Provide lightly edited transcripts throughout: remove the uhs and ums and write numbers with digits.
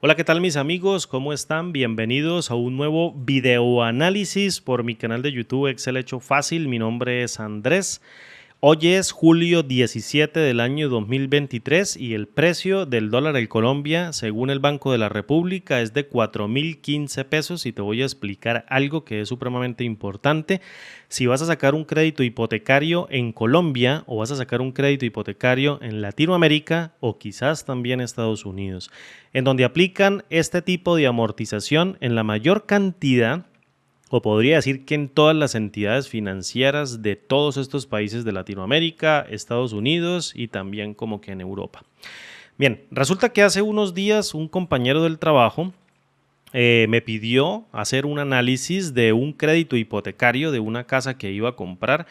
Hola, ¿qué tal mis amigos? ¿Cómo están? Bienvenidos a un nuevo video análisis por mi canal de YouTube Excel Hecho Fácil. Mi nombre es Andrés. Hoy es julio 17 del año 2023 y el precio del dólar en Colombia, según el Banco de la República, es de 4.015 pesos y te voy a explicar algo que es supremamente importante. Si vas a sacar un crédito hipotecario en Colombia o vas a sacar un crédito hipotecario en Latinoamérica o quizás también Estados Unidos, en donde aplican este tipo de amortización en la mayor cantidad, o podría decir que en todas las entidades financieras de todos estos países de Latinoamérica, Estados Unidos y también como que en Europa. Bien, resulta que hace unos días un compañero del trabajo me pidió hacer un análisis de un crédito hipotecario de una casa que iba a comprar,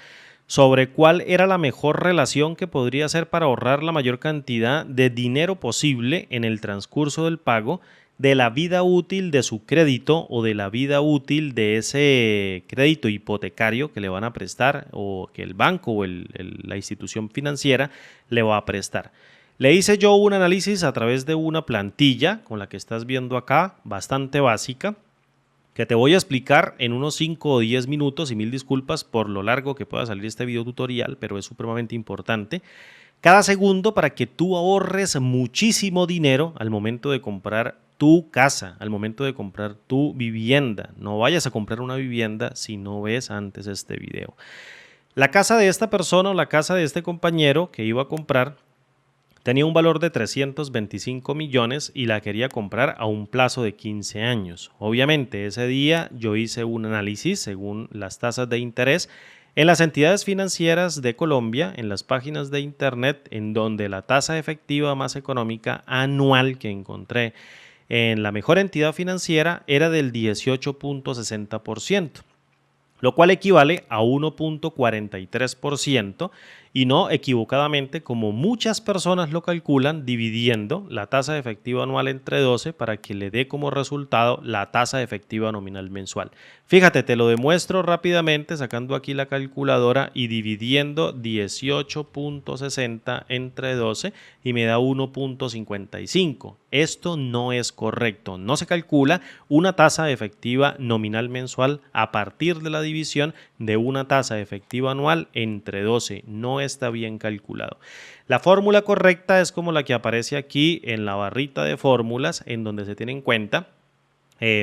sobre cuál era la mejor relación que podría hacer para ahorrar la mayor cantidad de dinero posible en el transcurso del pago de la vida útil de su crédito o de la vida útil de ese crédito hipotecario que le van a prestar o que el banco o la institución financiera le va a prestar. Le hice yo un análisis a través de una plantilla con la que estás viendo acá, bastante básica, que te voy a explicar en unos 5 o 10 minutos, y mil disculpas por lo largo que pueda salir este video tutorial, pero es supremamente importante. Cada segundo para que tú ahorres muchísimo dinero al momento de comprar tu casa, al momento de comprar tu vivienda. No vayas a comprar una vivienda si no ves antes este video. La casa de esta persona o la casa de este compañero que iba a comprar tenía un valor de 325 millones y la quería comprar a un plazo de 15 años. Obviamente ese día yo hice un análisis según las tasas de interés en las entidades financieras de Colombia, en las páginas de internet, en donde la tasa efectiva más económica anual que encontré en la mejor entidad financiera era del 18.60%, lo cual equivale a 1.43% y no equivocadamente como muchas personas lo calculan, dividiendo la tasa efectiva anual entre 12 para que le dé como resultado la tasa efectiva nominal mensual. Fíjate, te lo demuestro rápidamente sacando aquí la calculadora y dividiendo 18.60 entre 12 y me da 1.55. Esto no es correcto, no se calcula una tasa efectiva nominal mensual a partir de la división de una tasa efectiva anual entre 12, no está bien calculado. La fórmula correcta es como la que aparece aquí en la barrita de fórmulas, en donde se tiene en cuenta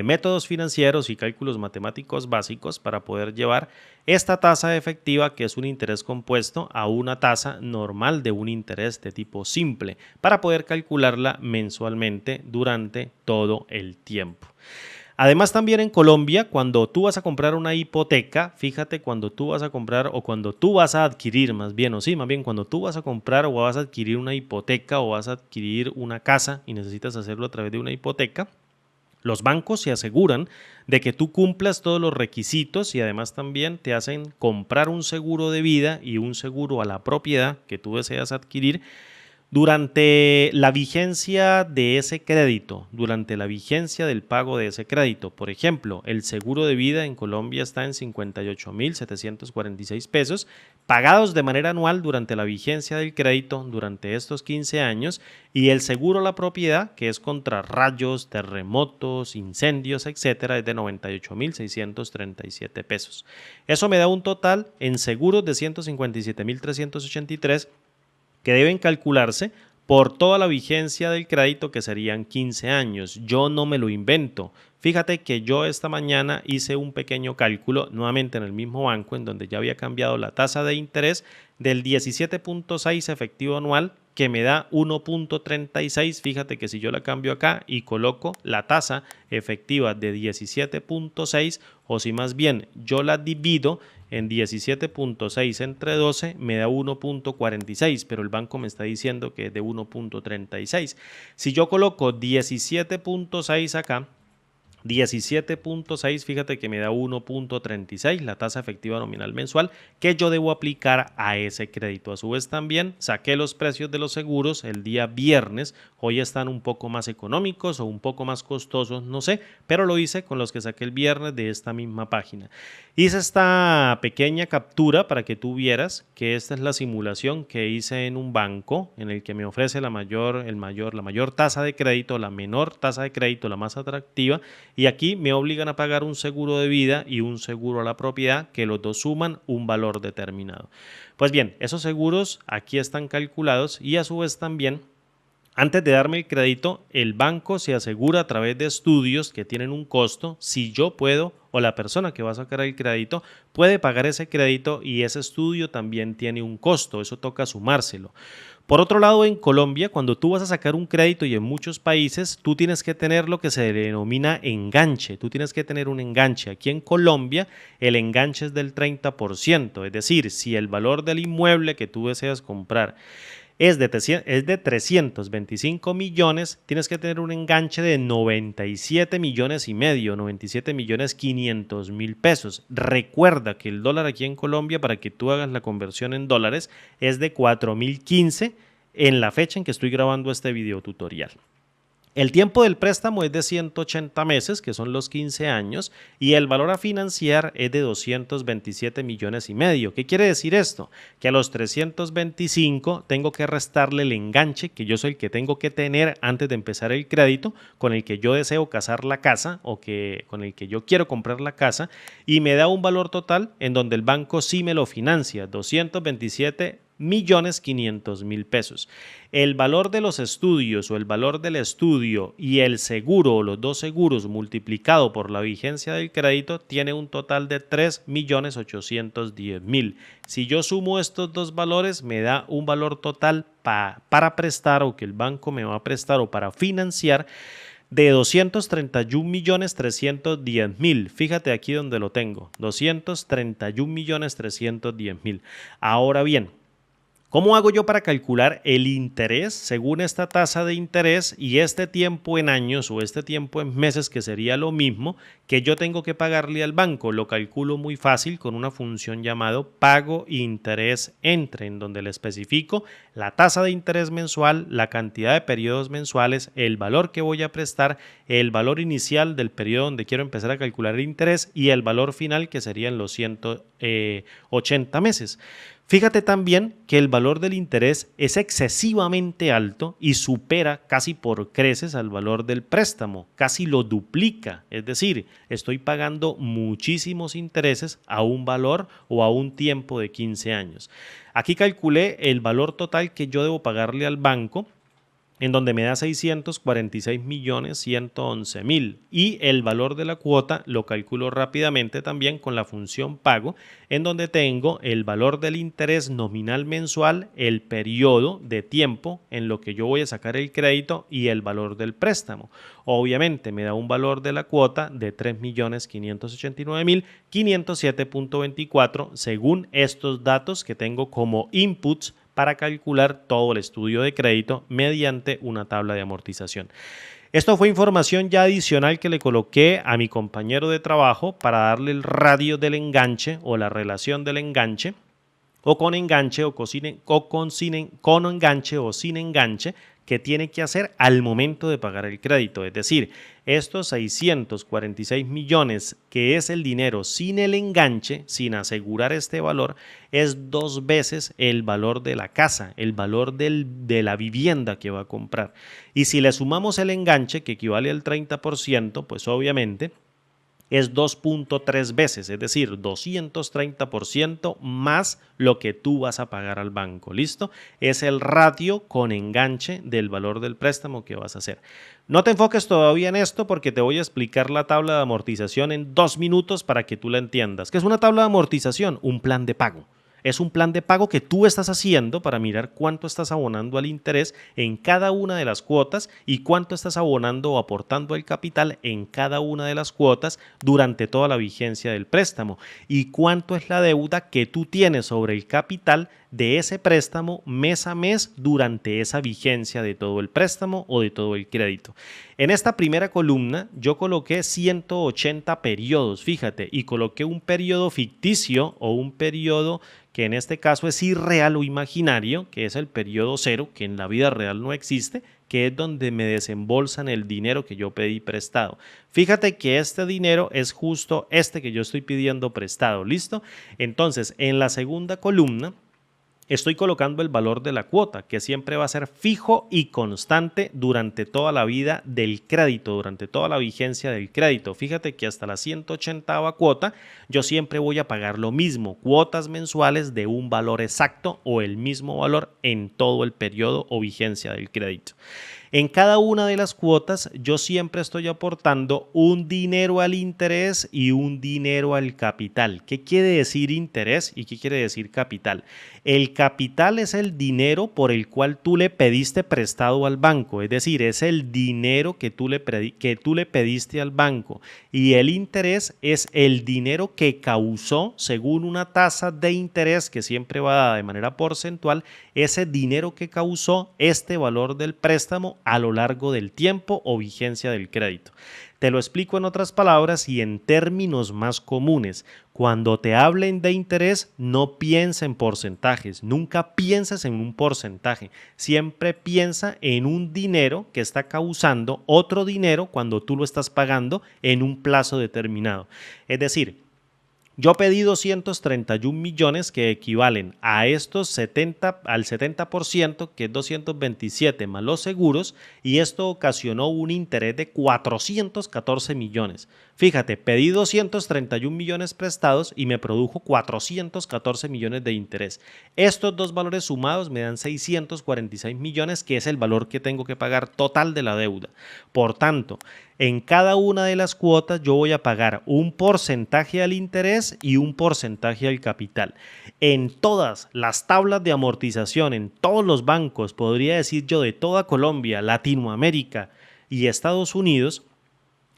métodos financieros y cálculos matemáticos básicos para poder llevar esta tasa efectiva, que es un interés compuesto, a una tasa normal de un interés de tipo simple, para poder calcularla mensualmente durante todo el tiempo. Además, también en Colombia, cuando tú vas a comprar una hipoteca, fíjate, cuando tú vas a comprar o cuando tú vas a adquirir, más bien, o sí, más bien, cuando tú vas a comprar o vas a adquirir una hipoteca o vas a adquirir una casa y necesitas hacerlo a través de una hipoteca, los bancos se aseguran de que tú cumplas todos los requisitos y además también te hacen comprar un seguro de vida y un seguro a la propiedad que tú deseas adquirir durante la vigencia de ese crédito, durante la vigencia del pago de ese crédito. Por ejemplo, el seguro de vida en Colombia está en 58.746 pesos, pagados de manera anual durante la vigencia del crédito durante estos 15 años, y el seguro a la propiedad, que es contra rayos, terremotos, incendios, etcétera, es de 98.637 pesos. Eso me da un total en seguros de 157.383 que deben calcularse por toda la vigencia del crédito, que serían 15 años. Yo no me lo invento. Fíjate que yo esta mañana hice un pequeño cálculo nuevamente en el mismo banco, en donde ya había cambiado la tasa de interés del 17.6 efectivo anual, que me da 1.36. Fíjate que si yo la cambio acá y coloco la tasa efectiva de 17.6, o si más bien yo la divido en 17.6 entre 12, me da 1.46, pero el banco me está diciendo que es de 1.36. Si yo coloco 17.6 acá, 17.6, fíjate que me da 1.36 la tasa efectiva nominal mensual que yo debo aplicar a ese crédito. A su vez también saqué los precios de los seguros el día viernes, hoy están un poco más económicos o un poco más costosos, no sé, pero lo hice con los que saqué el viernes de esta misma página. Hice esta pequeña captura para que tú vieras que esta es la simulación que hice en un banco en el que me ofrece la mayor tasa de crédito, la menor tasa de crédito, la más atractiva, y aquí me obligan a pagar un seguro de vida y un seguro a la propiedad que los dos suman un valor determinado. Pues bien, esos seguros aquí están calculados y a su vez también antes de darme el crédito, el banco se asegura a través de estudios que tienen un costo si yo puedo o la persona que va a sacar el crédito puede pagar ese crédito y ese estudio también tiene un costo, eso toca sumárselo. Por otro lado, en Colombia, cuando tú vas a sacar un crédito y en muchos países, tú tienes que tener lo que se denomina enganche. Tú tienes que tener un enganche. Aquí en Colombia, el enganche es del 30%. Es decir, si el valor del inmueble que tú deseas comprar es de 325 millones, tienes que tener un enganche de 97 millones y medio, 97 millones 500 mil pesos. Recuerda que el dólar aquí en Colombia, para que tú hagas la conversión en dólares, es de 4.015 en la fecha en que estoy grabando este video tutorial. El tiempo del préstamo es de 180 meses, que son los 15 años, y el valor a financiar es de 227 millones y medio. ¿Qué quiere decir esto? Que a los 325 tengo que restarle el enganche que yo soy el que tengo que tener antes de empezar el crédito, con el que yo deseo casar la casa o con el que yo quiero comprar la casa, y me da un valor total en donde el banco sí me lo financia, 227.500.000 pesos. El valor de los estudios o el valor del estudio y el seguro o los dos seguros multiplicado por la vigencia del crédito tiene un total de 3.810.000. Si yo sumo estos dos valores me da un valor total para prestar o que el banco me va a prestar o para financiar de 231.310.000. Fíjate aquí donde lo tengo, 231.310.000. Ahora bien, ¿cómo hago yo para calcular el interés según esta tasa de interés y este tiempo en años o este tiempo en meses, que sería lo mismo que yo tengo que pagarle al banco? Lo calculo muy fácil con una función llamado pago interés entre, en donde le especifico la tasa de interés mensual, la cantidad de periodos mensuales, el valor que voy a prestar, el valor inicial del periodo donde quiero empezar a calcular el interés y el valor final, que serían los 180 meses. Fíjate también que el valor del interés es excesivamente alto y supera casi por creces al valor del préstamo, casi lo duplica, es decir, estoy pagando muchísimos intereses a un valor o a un tiempo de 15 años. Aquí calculé el valor total que yo debo pagarle al banco, en donde me da 646.111.000 y el valor de la cuota lo calculo rápidamente también con la función pago, en donde tengo el valor del interés nominal mensual, el periodo de tiempo en lo que yo voy a sacar el crédito y el valor del préstamo. Obviamente me da un valor de la cuota de 3.589.507.24 según estos datos que tengo como inputs para calcular todo el estudio de crédito mediante una tabla de amortización. Esto fue información ya adicional que le coloqué a mi compañero de trabajo para darle el radio del enganche o la relación del enganche, o con enganche o con enganche o sin enganche, que tiene que hacer al momento de pagar el crédito. Es decir, estos 646 millones, que es el dinero sin el enganche, sin asegurar este valor, es 2 veces el valor de la casa, el valor de la vivienda que va a comprar. Y si le sumamos el enganche, que equivale al 30%, pues obviamente es 2.3 veces, es decir, 230% más lo que tú vas a pagar al banco. ¿Listo? Es el ratio con enganche del valor del préstamo que vas a hacer. No te enfoques todavía en esto porque te voy a explicar la tabla de amortización en 2 minutos para que tú la entiendas. ¿Qué es una tabla de amortización? Un plan de pago. Es un plan de pago que tú estás haciendo para mirar cuánto estás abonando al interés en cada una de las cuotas y cuánto estás abonando o aportando el capital en cada una de las cuotas durante toda la vigencia del préstamo y cuánto es la deuda que tú tienes sobre el capital de ese préstamo mes a mes durante esa vigencia de todo el préstamo o de todo el crédito. En esta primera columna yo coloqué 180 periodos, fíjate, y coloqué un periodo ficticio o un periodo que en este caso es irreal o imaginario, que es el periodo cero, que en la vida real no existe, que es donde me desembolsan el dinero que yo pedí prestado. Fíjate que este dinero es justo este que yo estoy pidiendo prestado, ¿listo? Entonces, en la segunda columna estoy colocando el valor de la cuota, que siempre va a ser fijo y constante durante toda la vida del crédito, durante toda la vigencia del crédito. Fíjate que hasta la 180ª cuota yo siempre voy a pagar lo mismo, cuotas mensuales de un valor exacto o el mismo valor en todo el periodo o vigencia del crédito. En cada una de las cuotas yo siempre estoy aportando un dinero al interés y un dinero al capital. ¿Qué quiere decir interés y qué quiere decir capital? El capital es el dinero por el cual tú le pediste prestado al banco, es decir, es el dinero que tú le pediste al banco, y el interés es el dinero que causó, según una tasa de interés que siempre va dada de manera porcentual, ese dinero que causó este valor del préstamo a lo largo del tiempo o vigencia del crédito. Te lo explico en otras palabras y en términos más comunes. Cuando te hablen de interés, no piensa en porcentajes, nunca pienses en un porcentaje, siempre piensa en un dinero que está causando otro dinero cuando tú lo estás pagando en un plazo determinado. Es decir, yo pedí 231 millones que equivalen a estos 70%, que es 227 más los seguros, y esto ocasionó un interés de 414 millones. Fíjate, pedí 231 millones prestados y me produjo 414 millones de interés. Estos dos valores sumados me dan 646 millones, que es el valor que tengo que pagar total de la deuda. Por tanto, en cada una de las cuotas yo voy a pagar un porcentaje al interés y un porcentaje al capital. En todas las tablas de amortización, en todos los bancos, podría decir yo de toda Colombia, Latinoamérica y Estados Unidos,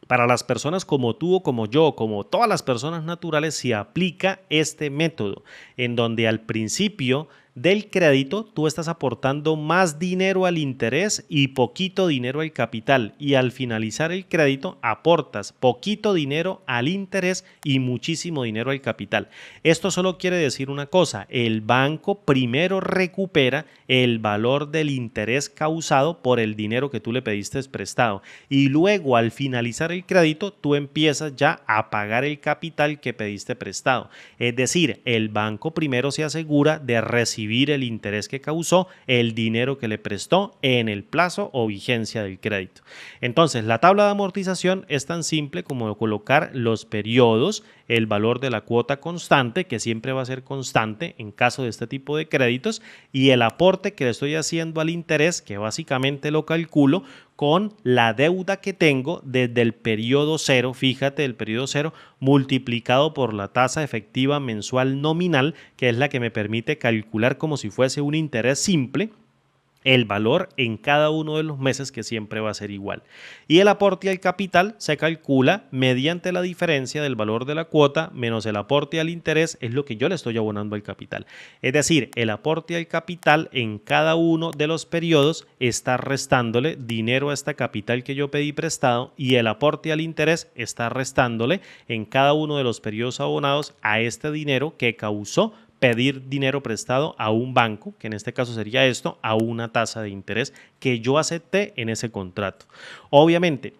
para las personas como tú o como yo, como todas las personas naturales, se aplica este método, en donde al principio del crédito tú estás aportando más dinero al interés y poquito dinero al capital, y al finalizar el crédito aportas poquito dinero al interés y muchísimo dinero al capital. Esto solo quiere decir una cosa: el banco primero recupera el valor del interés causado por el dinero que tú le pediste prestado, y luego al finalizar el crédito tú empiezas ya a pagar el capital que pediste prestado. Es decir, el banco primero se asegura de recibir el interés que causó el dinero que le prestó en el plazo o vigencia del crédito. Entonces, la tabla de amortización es tan simple como colocar los periodos, el valor de la cuota constante, que siempre va a ser constante en caso de este tipo de créditos, y el aporte que le estoy haciendo al interés, que básicamente lo calculo con la deuda que tengo desde el periodo cero, fíjate, el periodo cero multiplicado por la tasa efectiva mensual nominal, que es la que me permite calcular como si fuese un interés simple el valor en cada uno de los meses, que siempre va a ser igual. Y el aporte al capital se calcula mediante la diferencia del valor de la cuota menos el aporte al interés, es lo que yo le estoy abonando al capital. Es decir, el aporte al capital en cada uno de los periodos está restándole dinero a este capital que yo pedí prestado, y el aporte al interés está restándole en cada uno de los periodos abonados a este dinero que causó pedir dinero prestado a un banco, que en este caso sería esto, a una tasa de interés que yo acepté en ese contrato. Obviamente,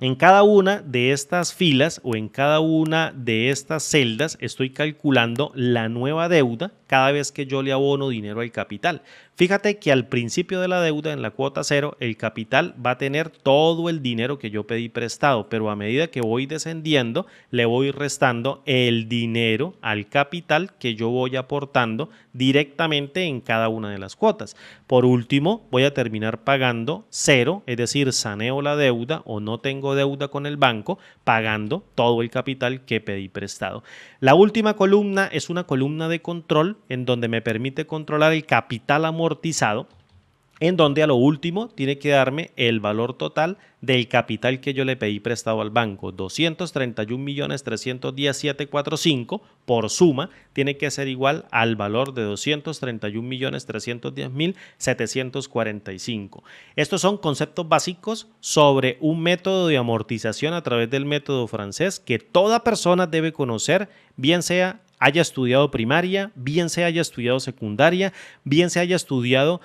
en cada una de estas filas o en cada una de estas celdas estoy calculando la nueva deuda cada vez que yo le abono dinero al capital. Fíjate que al principio de la deuda, en la cuota cero, el capital va a tener todo el dinero que yo pedí prestado, pero a medida que voy descendiendo, le voy restando el dinero al capital que yo voy aportando directamente en cada una de las cuotas. Por último, voy a terminar pagando cero, es decir, saneo la deuda o no tengo deuda con el banco, pagando todo el capital que pedí prestado. La última columna es una columna de control en donde me permite controlar el capital amortizado. en donde a lo último tiene que darme el valor total del capital que yo le pedí prestado al banco, 231.317.745 por suma, tiene que ser igual al valor de 231.310.745. Estos son conceptos básicos sobre un método de amortización a través del método francés que toda persona debe conocer, bien sea haya estudiado primaria, bien se haya estudiado secundaria, bien se haya estudiado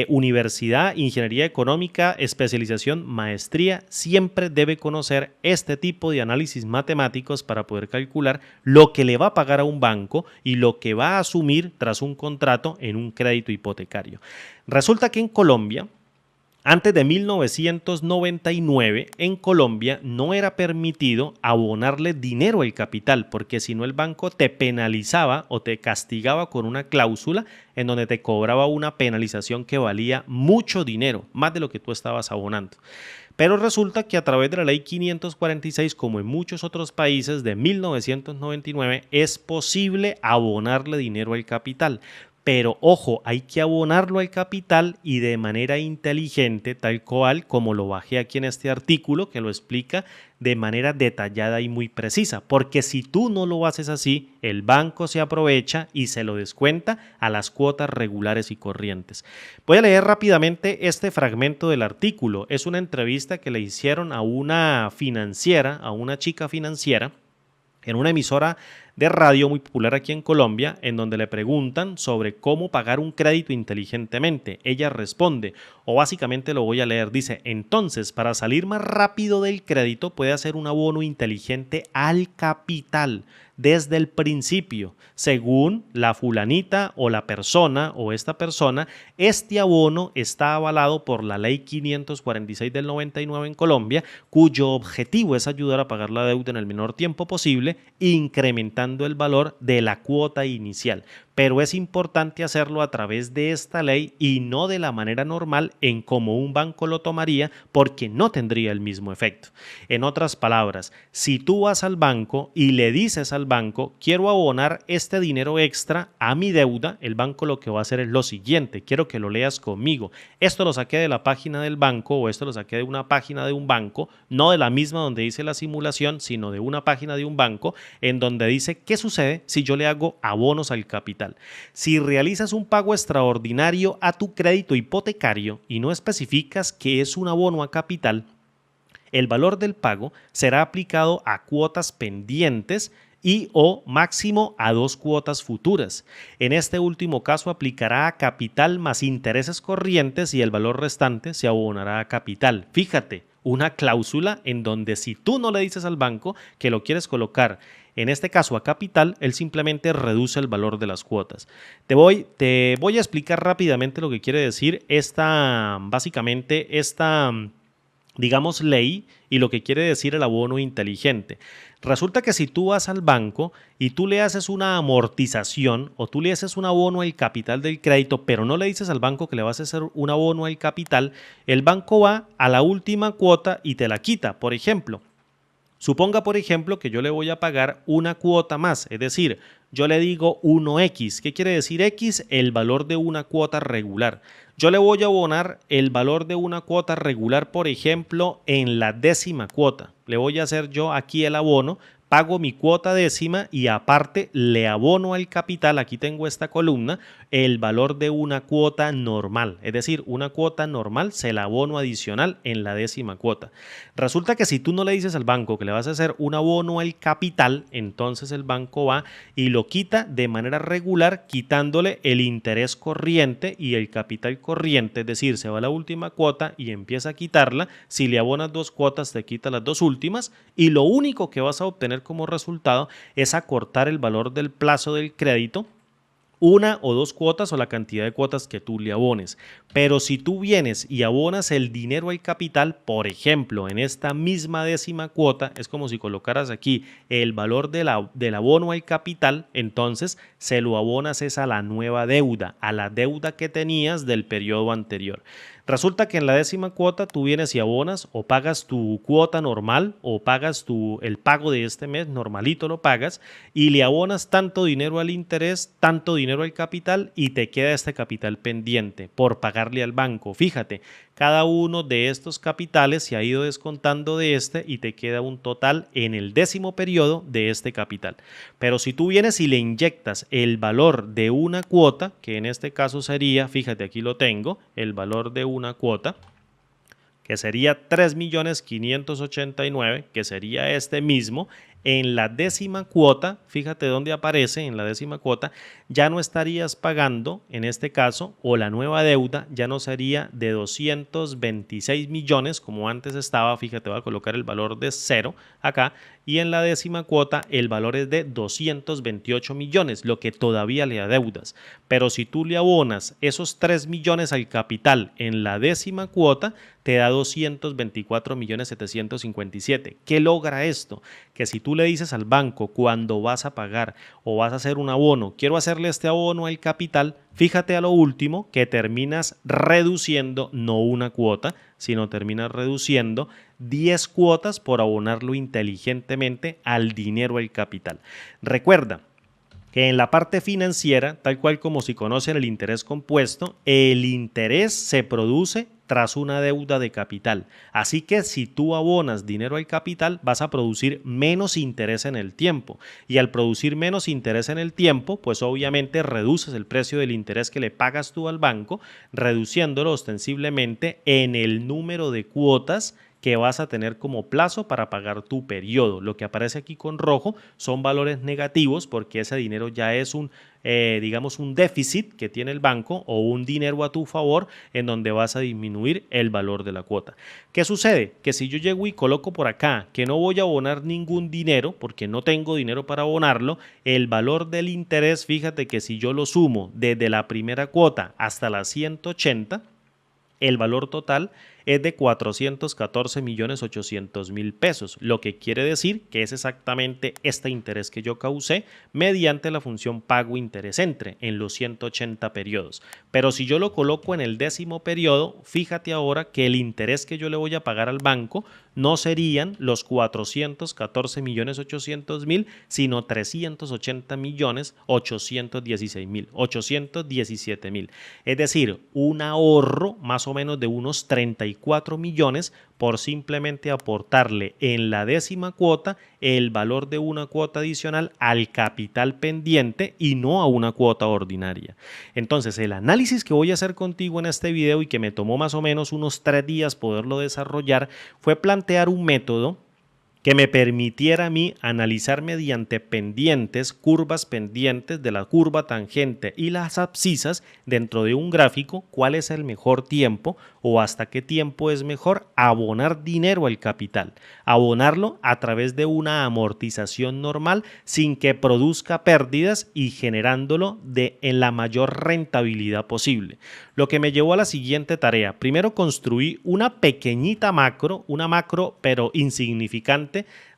universidad, ingeniería económica, especialización, maestría, siempre debe conocer este tipo de análisis matemáticos para poder calcular lo que le va a pagar a un banco y lo que va a asumir tras un contrato en un crédito hipotecario. Resulta que en Colombia, antes de 1999, en Colombia no era permitido abonarle dinero al capital, porque si no el banco te penalizaba o te castigaba con una cláusula en donde te cobraba una penalización que valía mucho dinero, más de lo que tú estabas abonando. Pero resulta que a través de la ley 546, como en muchos otros países de 1999, es posible abonarle dinero al capital. Pero ojo, hay que abonarlo al capital y de manera inteligente, tal cual como lo bajé aquí en este artículo que lo explica de manera detallada y muy precisa. Porque si tú no lo haces así, el banco se aprovecha y se lo descuenta a las cuotas regulares y corrientes. Voy a leer rápidamente este fragmento del artículo. Es una entrevista que le hicieron a una financiera, a una chica financiera, en una emisora de radio muy popular aquí en Colombia, en donde le preguntan sobre cómo pagar un crédito inteligentemente. Ella responde, o básicamente lo voy a leer, dice: entonces, para salir más rápido del crédito puede hacer un abono inteligente al capital desde el principio, según la fulanita o la persona o esta persona. Este abono está avalado por la ley 546 del 99 en Colombia, cuyo objetivo es ayudar a pagar la deuda en el menor tiempo posible, incrementando el valor de la cuota inicial. Pero es importante hacerlo a través de esta ley y no de la manera normal en como un banco lo tomaría, porque no tendría el mismo efecto. En otras palabras, si tú vas al banco y le dices al banco: quiero abonar este dinero extra a mi deuda, el banco lo que va a hacer es lo siguiente, quiero que lo leas conmigo. Esto lo saqué de la página del banco, o esto lo saqué de una página de un banco, no de la misma donde dice la simulación, sino de una página de un banco en donde dice qué sucede si yo le hago abonos al capital. Si realizas un pago extraordinario a tu crédito hipotecario y no especificas que es un abono a capital, el valor del pago será aplicado a cuotas pendientes y o máximo a 2 cuotas futuras. En este último caso aplicará a capital más intereses corrientes y el valor restante se abonará a capital. Fíjate, una cláusula en donde si tú no le dices al banco que lo quieres colocar, en este caso a capital, él simplemente reduce el valor de las cuotas. Te voy a explicar rápidamente lo que quiere decir básicamente esta digamos, ley y lo que quiere decir el abono inteligente. Resulta que si tú vas al banco y tú le haces una amortización o tú le haces un abono al capital del crédito, pero no le dices al banco que le vas a hacer un abono al capital, el banco va a la última cuota y te la quita. Por ejemplo, suponga, por ejemplo, que yo le voy a pagar una cuota más, es decir, yo le digo 1X. ¿Qué quiere decir X? El valor de una cuota regular. Yo le voy a abonar el valor de una cuota regular, por ejemplo, en la 10ª cuota. Le voy a hacer yo aquí el abono, pago mi cuota 10ª y aparte le abono al capital, aquí tengo esta columna, el valor de una cuota normal. Es decir, una cuota normal se la abono adicional en la 10ª cuota. Resulta que si tú no le dices al banco que le vas a hacer un abono al capital, entonces el banco va y lo quita de manera regular, quitándole el interés corriente y el capital corriente. Es decir, se va a la última cuota y empieza a quitarla. Si le abonas 2 cuotas, te quita las 2 últimas y lo único que vas a obtener como resultado es acortar el valor del plazo del crédito, 1 o 2 cuotas o la cantidad de cuotas que tú le abones. Pero si tú vienes y abonas el dinero al capital, por ejemplo, en esta misma 10ª cuota, es como si colocaras aquí el valor del abono al capital, entonces se lo abonas es a la nueva deuda, a la deuda que tenías del periodo anterior. Resulta que en la décima cuota tú vienes y abonas o pagas tu cuota normal o pagas el pago de este mes, normalito lo pagas, y le abonas tanto dinero al interés, tanto dinero al capital y te queda este capital pendiente por pagarle al banco. Fíjate, cada uno de estos capitales se ha ido descontando de este y te queda un total en el décimo periodo de este capital. Pero si tú vienes y le inyectas el valor de una cuota, que en este caso sería, fíjate aquí lo tengo, el valor de una cuota, que sería 3.589.000, que sería este mismo, en la décima cuota, fíjate dónde aparece, en la décima cuota, ya no estarías pagando, en este caso, o la nueva deuda ya no sería de 226 millones, como antes estaba, fíjate, voy a colocar el valor de 0 acá, y en la décima cuota el valor es de 228 millones, lo que todavía le adeudas. Pero si tú le abonas esos 3 millones al capital en la décima cuota, te da 224.757.000. ¿Qué logra esto? Que si tú le dices al banco cuando vas a pagar o vas a hacer un abono, quiero hacerle este abono al capital, fíjate a lo último que terminas reduciendo no una cuota, sino terminas reduciendo 10 cuotas por abonarlo inteligentemente al dinero al capital. Recuerda que en la parte financiera, tal cual como si conocen el interés compuesto, el interés se produce tras una deuda de capital. Así que si tú abonas dinero al capital, vas a producir menos interés en el tiempo. Y al producir menos interés en el tiempo, pues obviamente reduces el precio del interés que le pagas tú al banco, reduciéndolo ostensiblemente en el número de cuotas que vas a tener como plazo para pagar tu periodo. Lo que aparece aquí con rojo son valores negativos porque ese dinero ya es digamos un déficit que tiene el banco o un dinero a tu favor en donde vas a disminuir el valor de la cuota. ¿Qué sucede? Que si yo llego y coloco por acá que no voy a abonar ningún dinero porque no tengo dinero para abonarlo, el valor del interés, fíjate que si yo lo sumo desde la primera cuota hasta la 180, el valor total es de 414.800.000 pesos, lo que quiere decir que es exactamente este interés que yo causé mediante la función pago interés entre en los 180 periodos. Pero si yo lo coloco en el décimo periodo, fíjate ahora que el interés que yo le voy a pagar al banco no serían los 414.800.000, sino 380.816.817.000. Es decir, un ahorro más o menos de unos 34 millones por simplemente aportarle en la décima cuota el valor de una cuota adicional al capital pendiente y no a una cuota ordinaria. Entonces, el análisis que voy a hacer contigo en este video y que me tomó más o menos unos 3 días poderlo desarrollar fue plantear un método que me permitiera a mí analizar mediante pendientes, curvas pendientes de la curva tangente y las abscisas dentro de un gráfico cuál es el mejor tiempo o hasta qué tiempo es mejor abonar dinero al capital, abonarlo a través de una amortización normal sin que produzca pérdidas y generándolo en la mayor rentabilidad posible. Lo que me llevó a la siguiente tarea. Primero construí una pequeñita macro, pero insignificante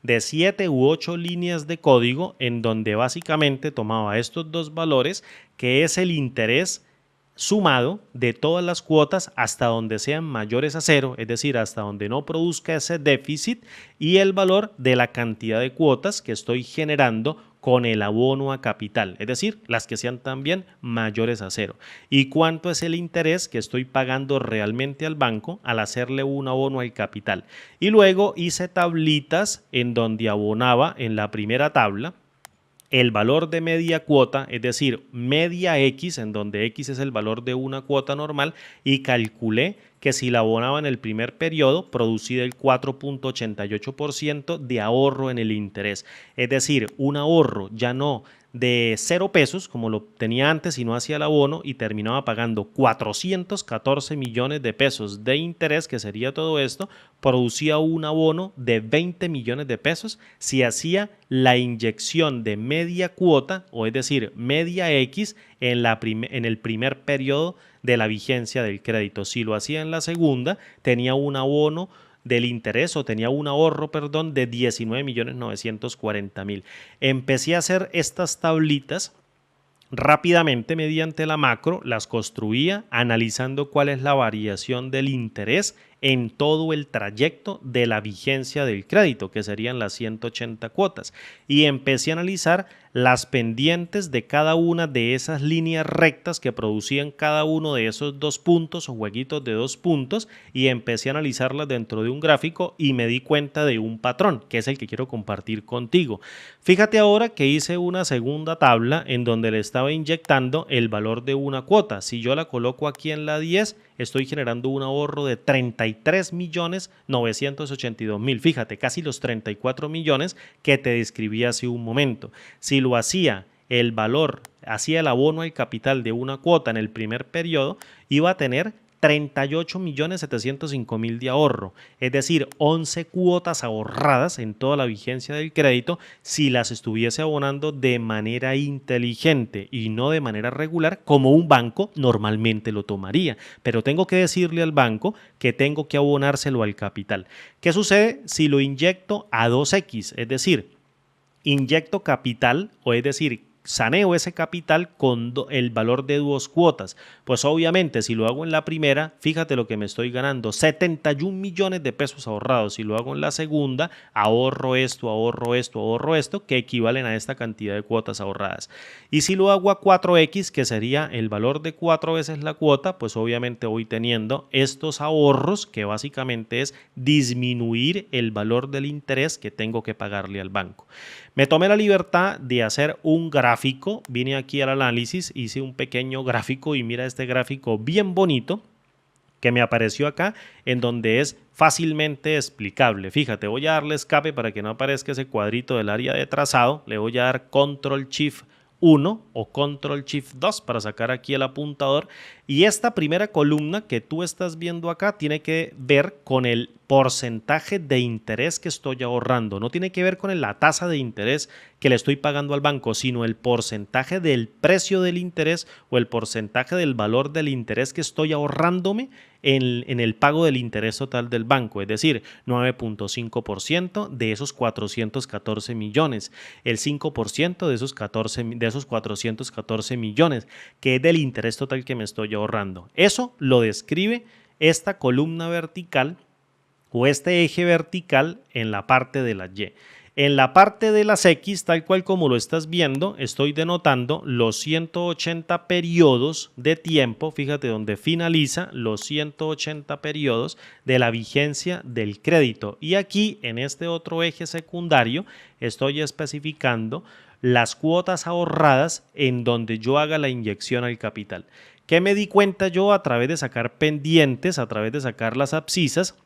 de 7 u 8 líneas de código en donde básicamente tomaba estos dos valores que es el interés sumado de todas las cuotas hasta donde sean mayores a 0, es decir, hasta donde no produzca ese déficit y el valor de la cantidad de cuotas que estoy generando con el abono a capital, es decir, las que sean también mayores a 0. ¿Y cuánto es el interés que estoy pagando realmente al banco al hacerle un abono al capital? Y luego hice tablitas en donde abonaba en la primera tabla el valor de media cuota, es decir, media X, en donde X es el valor de una cuota normal, y calculé que si la abonaba en el primer periodo, producía el 4.88% de ahorro en el interés. Es decir, un ahorro ya no de 0 pesos, como lo tenía antes y no hacía el abono, y terminaba pagando 414 millones de pesos de interés, que sería todo esto, producía un abono de 20 millones de pesos si hacía la inyección de media cuota, o es decir, media X en el primer periodo de la vigencia del crédito. Si lo hacía en la segunda, tenía un abono del interés o tenía un ahorro, perdón, de 19.940.000. Empecé a hacer estas tablitas rápidamente mediante la macro las construía analizando cuál es la variación del interés en todo el trayecto de la vigencia del crédito, que serían las 180 cuotas, y empecé a analizar las pendientes de cada una de esas líneas rectas que producían cada uno de esos dos puntos o jueguitos de dos puntos, y empecé a analizarlas dentro de un gráfico y me di cuenta de un patrón, que es el que quiero compartir contigo. Fíjate ahora que hice una segunda tabla en donde le estaba inyectando el valor de una cuota. Si yo la coloco aquí en la 10, estoy generando un ahorro de 33.982.000. Fíjate, casi los 34 millones que te describí hace un momento. Si lo hacía el valor, hacía el abono al capital de una cuota en el primer periodo, iba a tener 38.705.000 de ahorro, es decir, 11 cuotas ahorradas en toda la vigencia del crédito si las estuviese abonando de manera inteligente y no de manera regular como un banco normalmente lo tomaría. Pero tengo que decirle al banco que tengo que abonárselo al capital. ¿Qué sucede si lo inyecto a 2X? Es decir, inyecto capital, o es decir, saneo ese capital con el valor de dos cuotas. Pues obviamente si lo hago en la primera, fíjate lo que me estoy ganando, 71 millones de pesos ahorrados. Si lo hago en la segunda, ahorro esto, que equivalen a esta cantidad de cuotas ahorradas. Y si lo hago a 4X, que sería el valor de 4 veces la cuota, pues obviamente voy teniendo estos ahorros, que básicamente es disminuir el valor del interés que tengo que pagarle al banco. Me tomé la libertad de hacer un gráfico, vine aquí al análisis, hice un pequeño gráfico y mira este gráfico bien bonito que me apareció acá, en donde es fácilmente explicable. Fíjate, voy a darle escape para que no aparezca ese cuadrito del área de trazado, le voy a dar Control Shift 1 o Control Shift 2 para sacar aquí el apuntador, y esta primera columna que tú estás viendo acá tiene que ver con el porcentaje de interés que estoy ahorrando. No tiene que ver con la tasa de interés que le estoy pagando al banco, sino el porcentaje del precio del interés o el porcentaje del valor del interés que estoy ahorrándome en el pago del interés total del banco, es decir, 9.5% de esos 414 millones, el 5% de esos 414 millones, que es del interés total que me estoy ahorrando. Eso lo describe esta columna vertical o este eje vertical en la parte de la Y. En la parte de las X, tal cual como lo estás viendo, estoy denotando los 180 periodos de tiempo, fíjate donde finaliza los 180 periodos de la vigencia del crédito. Y aquí en este otro eje secundario estoy especificando las cuotas ahorradas en donde yo haga la inyección al capital. ¿Qué me di cuenta yo a través de sacar pendientes, a través de sacar las abscisas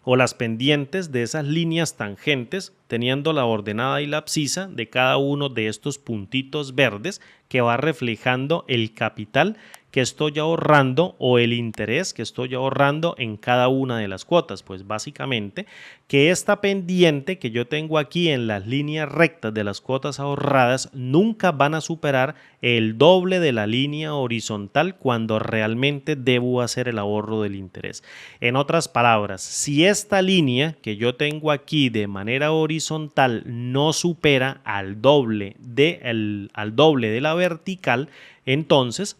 o las pendientes de esas líneas tangentes, teniendo la ordenada y la abscisa de cada uno de estos puntitos verdes que va reflejando el capital que estoy ahorrando o el interés que estoy ahorrando en cada una de las cuotas? Pues básicamente que esta pendiente que yo tengo aquí en las líneas rectas de las cuotas ahorradas nunca van a superar el doble de la línea horizontal cuando realmente debo hacer el ahorro del interés. En otras palabras, si esta línea que yo tengo aquí de manera horizontal no supera al doble de la vertical, entonces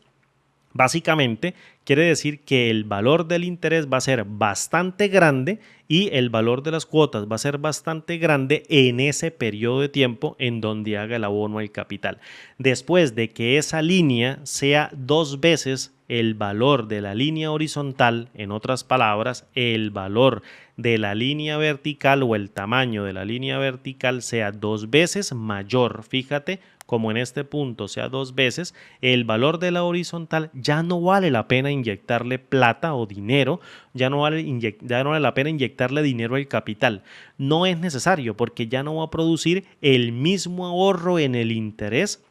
básicamente quiere decir que el valor del interés va a ser bastante grande y el valor de las cuotas va a ser bastante grande en ese periodo de tiempo en donde haga el abono al capital. Después de que esa línea sea 2 veces el valor de la línea horizontal, en otras palabras, el valor de la línea vertical o el tamaño de la línea vertical sea 2 veces mayor, fíjate, como en este punto sea 2 veces, el valor de la horizontal ya no vale la pena inyectarle plata o dinero, ya no vale la pena inyectarle dinero al capital. No es necesario porque ya no va a producir el mismo ahorro en el interés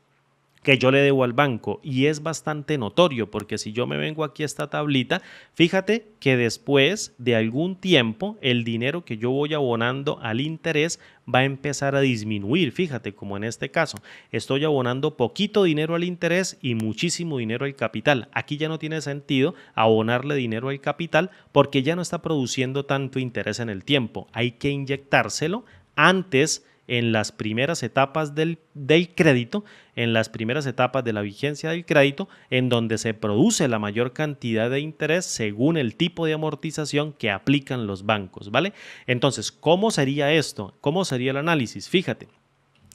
que yo le debo al banco, y es bastante notorio porque si yo me vengo aquí a esta tablita, fíjate que después de algún tiempo el dinero que yo voy abonando al interés va a empezar a disminuir. Fíjate, como en este caso estoy abonando poquito dinero al interés y muchísimo dinero al capital. Aquí ya no tiene sentido abonarle dinero al capital porque ya no está produciendo tanto interés en el tiempo. Hay que inyectárselo antes, en las primeras etapas del crédito, en las primeras etapas de la vigencia del crédito, en donde se produce la mayor cantidad de interés según el tipo de amortización que aplican los bancos, ¿vale? Entonces, ¿cómo sería esto? ¿Cómo sería el análisis? Fíjate,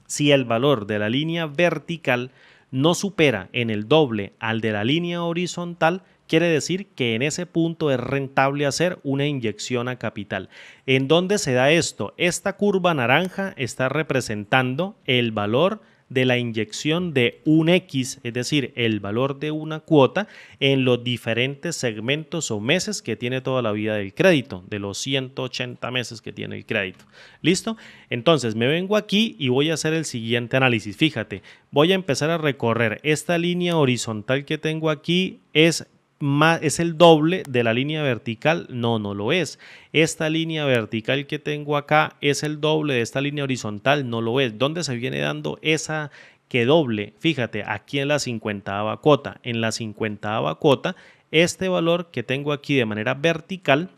si el valor de la línea vertical no supera en el doble al de la línea horizontal, quiere decir que en ese punto es rentable hacer una inyección a capital. ¿En dónde se da esto? Esta curva naranja está representando el valor de la inyección de un X, es decir, el valor de una cuota en los diferentes segmentos o meses que tiene toda la vida del crédito, de los 180 meses que tiene el crédito. ¿Listo? Entonces me vengo aquí y voy a hacer el siguiente análisis. Fíjate, voy a empezar a recorrer esta línea horizontal que tengo aquí. ¿Es el doble de la línea vertical? No, no lo es. Esta línea vertical que tengo acá es el doble de esta línea horizontal, no lo es. ¿Dónde se viene dando esa que doble? Fíjate, aquí en la 50ava cuota. En la 50ava cuota, este valor que tengo aquí de manera vertical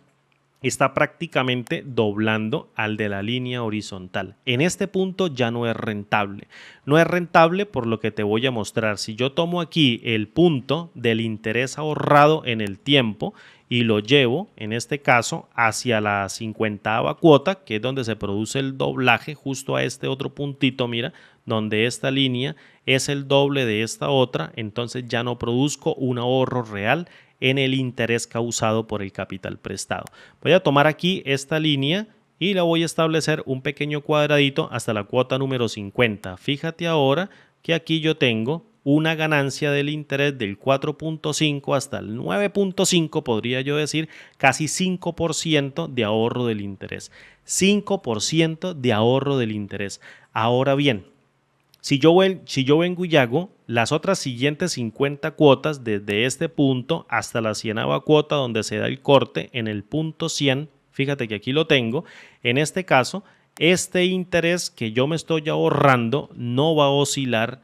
está prácticamente doblando al de la línea horizontal. En este punto ya no es rentable. No es rentable por lo que te voy a mostrar. Si yo tomo aquí el punto del interés ahorrado en el tiempo y lo llevo, en este caso, hacia la 50ava cuota, que es donde se produce el doblaje, justo a este otro puntito, mira, donde esta línea es el doble de esta otra, entonces ya no produzco un ahorro real en el interés causado por el capital prestado. Voy a tomar aquí esta línea y la voy a establecer un pequeño cuadradito hasta la cuota número 50. Fíjate ahora que aquí yo tengo una ganancia del interés del 4.5 hasta el 9.5, podría yo decir, casi 5% de ahorro del interés. 5% de ahorro del interés. Ahora bien, si yo vengo y hago las otras siguientes 50 cuotas desde este punto hasta la 100ava cuota donde se da el corte en el punto 100, fíjate que aquí lo tengo, en este caso, este interés que yo me estoy ahorrando no va a oscilar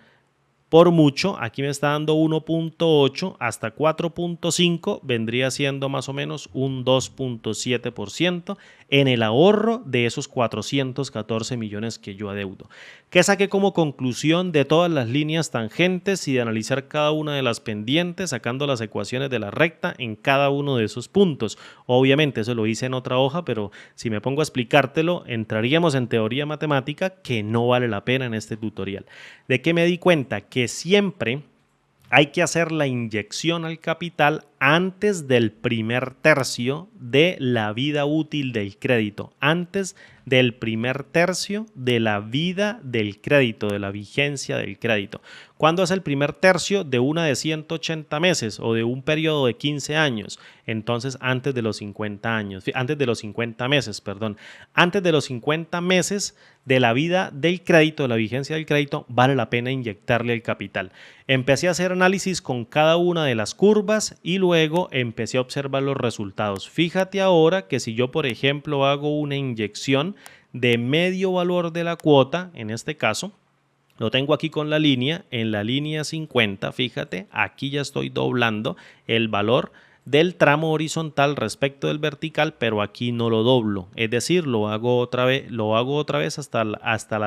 por mucho. Aquí me está dando 1.8 hasta 4.5, vendría siendo más o menos un 2.7% en el ahorro de esos 414 millones que yo adeudo. ¿Qué saqué como conclusión de todas las líneas tangentes y de analizar cada una de las pendientes, sacando las ecuaciones de la recta en cada uno de esos puntos? Obviamente eso lo hice en otra hoja, pero si me pongo a explicártelo, entraríamos en teoría matemática que no vale la pena en este tutorial. ¿De qué me di cuenta? Que siempre hay que hacer la inyección al capital antes del primer tercio de la vida útil del crédito, antes del primer tercio de la vida del crédito, de la vigencia del crédito. ¿Cuándo es el primer tercio? De una de 180 meses o de un periodo de 15 años. Entonces, antes de los 50 años, antes de los 50 meses, perdón. Antes de los 50 meses de la vida del crédito, de la vigencia del crédito, vale la pena inyectarle el capital. Empecé a hacer análisis con cada una de las curvas y luego empecé a observar los resultados. Fíjate ahora que si yo, por ejemplo, hago una inyección de medio valor de la cuota, en este caso, lo tengo aquí con la línea, en la línea 50, fíjate, aquí ya estoy doblando el valor del tramo horizontal respecto del vertical, pero aquí no lo doblo, es decir, lo hago otra vez hasta la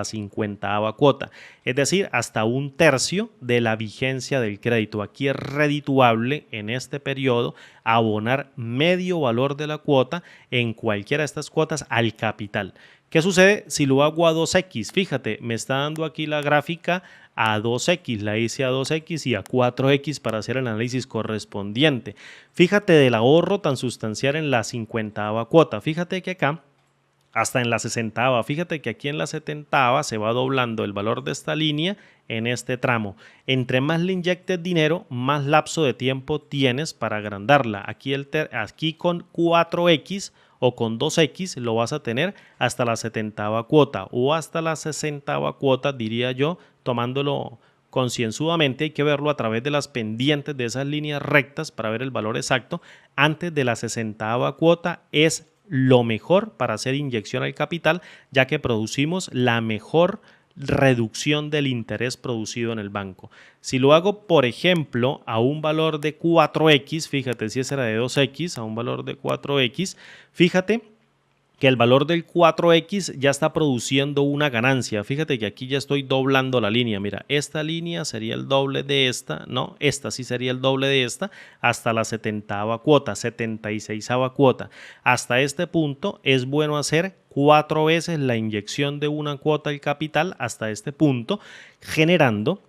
50ava cuota, es decir, hasta un tercio de la vigencia del crédito. Aquí es redituable en este periodo abonar medio valor de la cuota en cualquiera de estas cuotas al capital. ¿Qué sucede si lo hago a 2x? Fíjate, me está dando aquí la gráfica a 2x, la hice a 2x y a 4x para hacer el análisis correspondiente. Fíjate del ahorro tan sustancial en la 50ava cuota. Fíjate que acá, hasta en la 60ava, fíjate que aquí en la 70ava se va doblando el valor de esta línea en este tramo. Entre más le inyectes dinero, más lapso de tiempo tienes para agrandarla. Aquí con 4x o con 2x lo vas a tener hasta la 70ava cuota o hasta la 60ava cuota, diría yo, tomándolo concienzudamente. Hay que verlo a través de las pendientes de esas líneas rectas para ver el valor exacto. Antes de la 60ava cuota es lo mejor para hacer inyección al capital, ya que producimos la mejor reducción del interés producido en el banco. Si lo hago, por ejemplo, a un valor de 4x, fíjate, si ese era de 2x, a un valor de 4x, fíjate que el valor del 4X ya está produciendo una ganancia. Fíjate que aquí ya estoy doblando la línea. Mira, esta línea sería el doble de esta, no, esta sí sería el doble de esta, hasta la 70ª cuota, 76ª cuota. Hasta este punto es bueno hacer 4 veces la inyección de una cuota al capital hasta este punto, generando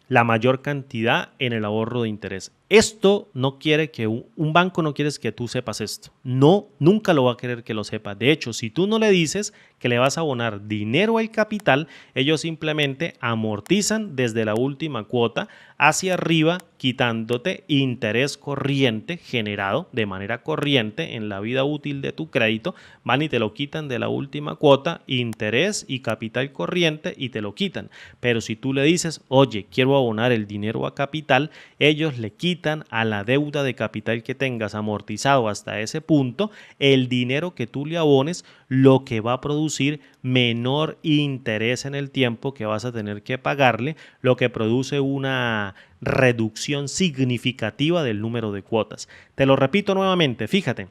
la mayor cantidad en el ahorro de interés. Esto no quiere que un banco no quiere que tú sepas esto. No, nunca lo va a querer que lo sepas. De hecho, si tú no le dices que le vas a abonar dinero al capital, ellos simplemente amortizan desde la última cuota hacia arriba, quitándote interés corriente generado de manera corriente en la vida útil de tu crédito. Van y te lo quitan de la última cuota, interés y capital corriente, y te lo quitan. Pero si tú le dices, oye, quiero abonar el dinero a capital, ellos le quitan a la deuda de capital que tengas amortizado hasta ese punto el dinero que tú le abones, lo que va a producir menor interés en el tiempo que vas a tener que pagarle, lo que produce una reducción significativa del número de cuotas. Te lo repito nuevamente, fíjate.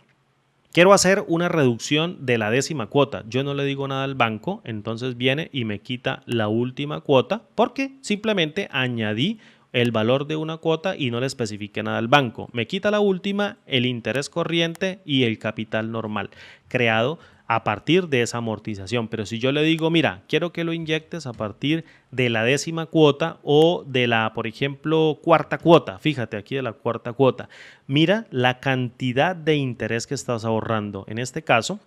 Quiero hacer una reducción de la 10ª cuota. Yo no le digo nada al banco, entonces viene y me quita la última cuota porque simplemente añadí el valor de una cuota y no le especifique nada al banco. Me quita la última, el interés corriente y el capital normal creado a partir de esa amortización. Pero si yo le digo, mira, quiero que lo inyectes a partir de la 10ª cuota o de la, por ejemplo, 4ª cuota, fíjate aquí de la 4ª cuota, mira la cantidad de interés que estás ahorrando. En este caso,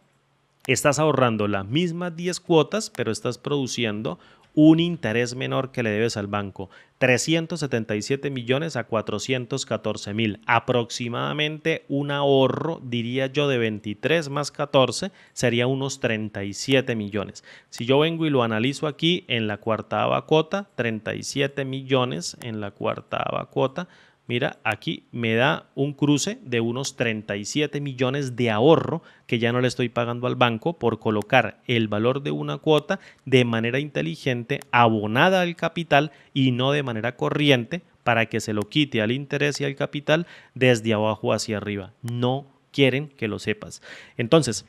estás ahorrando las mismas 10 cuotas, pero estás produciendo un interés menor que le debes al banco, 377 millones a 414 mil, aproximadamente un ahorro, diría yo, de 23 más 14, sería unos 37 millones. Si yo vengo y lo analizo aquí en la 4ª cuota, 37 millones en la 4ª cuota, mira, aquí me da un cruce de unos 37 millones de ahorro que ya no le estoy pagando al banco por colocar el valor de una cuota de manera inteligente, abonada al capital y no de manera corriente para que se lo quite al interés y al capital desde abajo hacia arriba. No quieren que lo sepas. Entonces,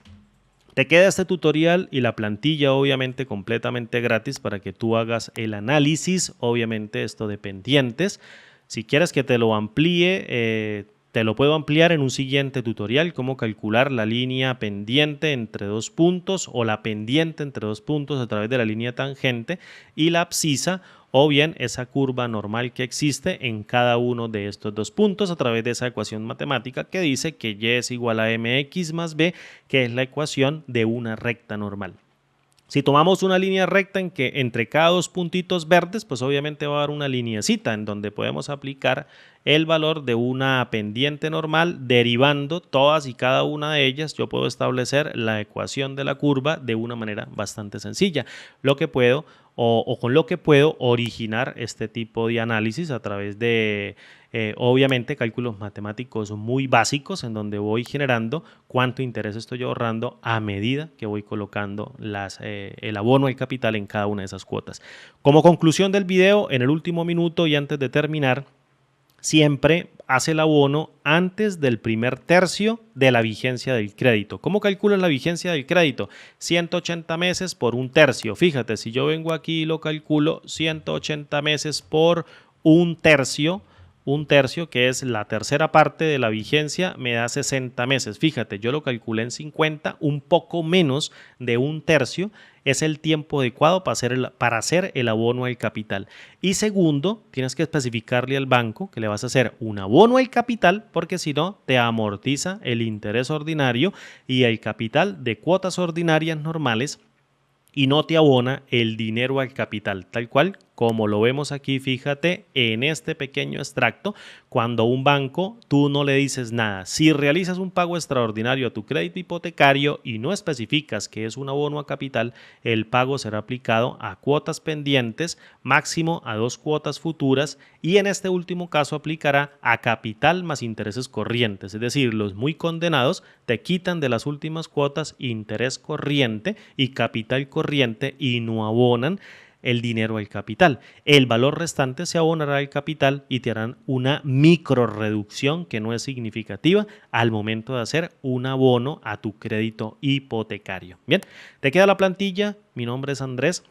te queda este tutorial y la plantilla obviamente completamente gratis para que tú hagas el análisis, obviamente esto de pendientes. Si quieres que te lo amplíe, te lo puedo ampliar en un siguiente tutorial, cómo calcular la línea pendiente entre dos puntos o la pendiente entre dos puntos a través de la línea tangente y la abscisa, o bien esa curva normal que existe en cada uno de estos dos puntos a través de esa ecuación matemática que dice que y es igual a mx más b, que es la ecuación de una recta normal. Si tomamos una línea recta en que entre cada dos puntitos verdes, pues obviamente va a haber una lineecita en donde podemos aplicar el valor de una pendiente normal, derivando todas y cada una de ellas. Yo puedo establecer la ecuación de la curva de una manera bastante sencilla, lo que puedo o con lo que puedo originar este tipo de análisis a través de obviamente cálculos matemáticos muy básicos en donde voy generando cuánto interés estoy ahorrando a medida que voy colocando el abono al capital en cada una de esas cuotas. Como conclusión del video, en el último minuto y antes de terminar, siempre hace el abono antes del primer tercio de la vigencia del crédito. ¿Cómo calculas la vigencia del crédito? 180 meses por un tercio. Fíjate, si yo vengo aquí y lo calculo, 180 meses por un tercio, que es la tercera parte de la vigencia, me da 60 meses. Fíjate, yo lo calculé en 50, un poco menos de un tercio es el tiempo adecuado para hacer el abono al capital. Y segundo, tienes que especificarle al banco que le vas a hacer un abono al capital, porque si no, te amortiza el interés ordinario y el capital de cuotas ordinarias normales y no te abona el dinero al capital, tal cual como lo vemos aquí. Fíjate en este pequeño extracto, cuando un banco tú no le dices nada. Si realizas un pago extraordinario a tu crédito hipotecario y no especificas que es un abono a capital, el pago será aplicado a cuotas pendientes, máximo a 2 cuotas futuras, y en este último caso aplicará a capital más intereses corrientes, es decir, los muy condenados te quitan de las últimas cuotas interés corriente y capital corriente y no abonan el dinero al capital. El valor restante se abonará al capital y te harán una micro reducción que no es significativa al momento de hacer un abono a tu crédito hipotecario. Bien, te queda la plantilla. Mi nombre es Andrés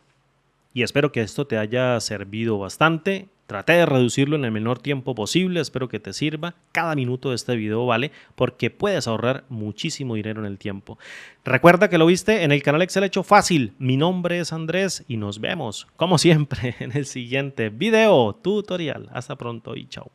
y espero que esto te haya servido bastante. Traté de reducirlo en el menor tiempo posible, espero que te sirva. Cada minuto de este video vale porque puedes ahorrar muchísimo dinero en el tiempo. Recuerda que lo viste en el canal Excel Hecho Fácil. Mi nombre es Andrés y nos vemos, como siempre, en el siguiente video tutorial. Hasta pronto y chao.